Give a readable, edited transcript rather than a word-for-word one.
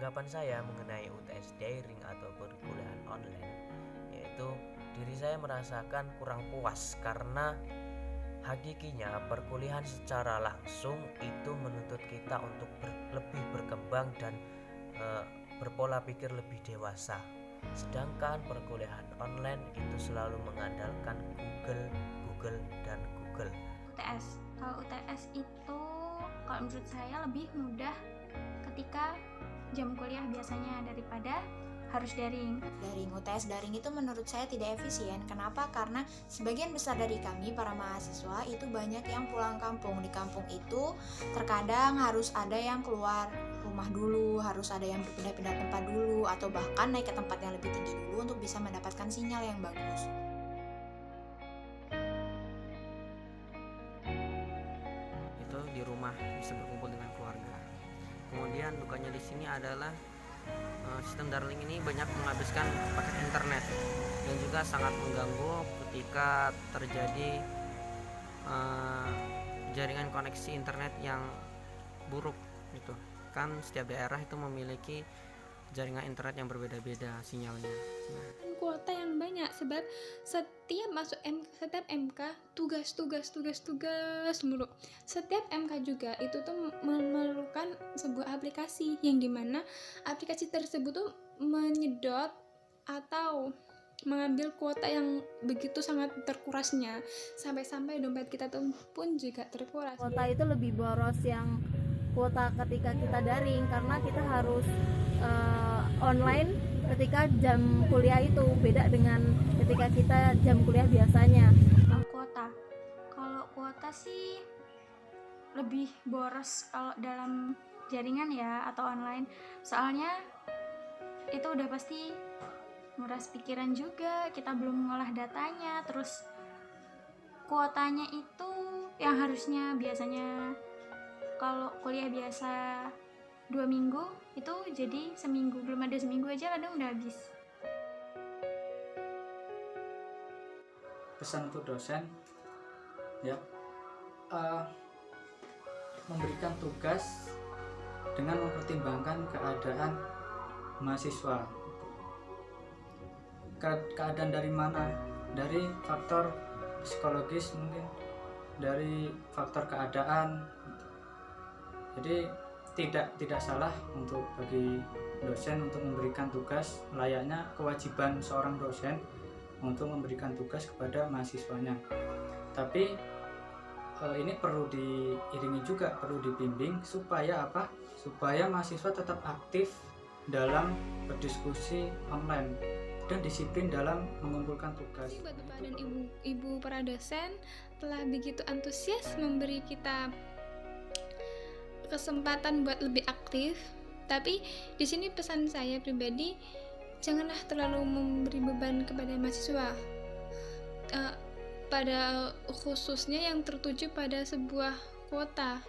Tanggapan saya mengenai UTS daring atau perkuliahan online, yaitu diri saya merasakan kurang puas karena hakikinya perkuliahan secara langsung itu menuntut kita untuk lebih berkembang dan berpola pikir lebih dewasa. Sedangkan perkuliahan online itu selalu mengandalkan Google, dan Google. UTS. Kalau UTS itu kalau menurut saya lebih mudah ketika jam kuliah biasanya daripada harus daring. UTS daring itu menurut saya tidak efisien. Kenapa? Karena sebagian besar dari kami para mahasiswa itu banyak yang pulang kampung. Di kampung itu terkadang harus ada yang keluar rumah dulu, harus ada yang berpindah-pindah tempat dulu, atau bahkan naik ke tempat yang lebih tinggi dulu untuk bisa mendapatkan sinyal yang bagus. Itu di rumah bisa berkumpul dengan keluarga. Kemudian dukanya di sini adalah sistem daring ini banyak menghabiskan paket internet dan juga sangat mengganggu ketika terjadi jaringan koneksi internet yang buruk gitu. Kan setiap daerah itu memiliki jaringan internet yang berbeda-beda sinyalnya. Kuota yang banyak sebab setiap masuk setiap MK tugas mulu. Setiap MK juga itu tuh memerlukan sebuah aplikasi yang dimana aplikasi tersebut tuh menyedot atau mengambil kuota yang begitu sangat terkurasnya, sampai-sampai dompet kita tuh pun juga terkuras. Kuota itu lebih boros yang kuota ketika kita daring, karena kita harus online ketika jam kuliah itu beda dengan ketika kita jam kuliah biasanya. Kalau kuota sih lebih boros kalau dalam jaringan ya atau online, soalnya itu udah pasti nguras pikiran juga, kita belum mengolah datanya, terus kuotanya itu yang harusnya biasanya kalau kuliah biasa 2 minggu itu jadi seminggu, belum ada seminggu aja kadang udah habis. Pesan untuk dosen ya, memberikan tugas dengan mempertimbangkan keadaan mahasiswa. Keadaan dari mana? Dari faktor psikologis mungkin, dari faktor keadaan. Jadi tidak salah untuk bagi dosen untuk memberikan tugas, layaknya kewajiban seorang dosen untuk memberikan tugas kepada mahasiswanya. Tapi ini perlu diiringi juga, perlu dibimbing supaya apa? Supaya mahasiswa tetap aktif dalam berdiskusi online dan disiplin dalam mengumpulkan tugas. Buat Bapak dan Ibu para dosen telah begitu antusias memberi kita kesempatan buat lebih aktif. Tapi di sini pesan saya pribadi, janganlah terlalu memberi beban kepada mahasiswa, pada khususnya yang tertuju pada sebuah kuota.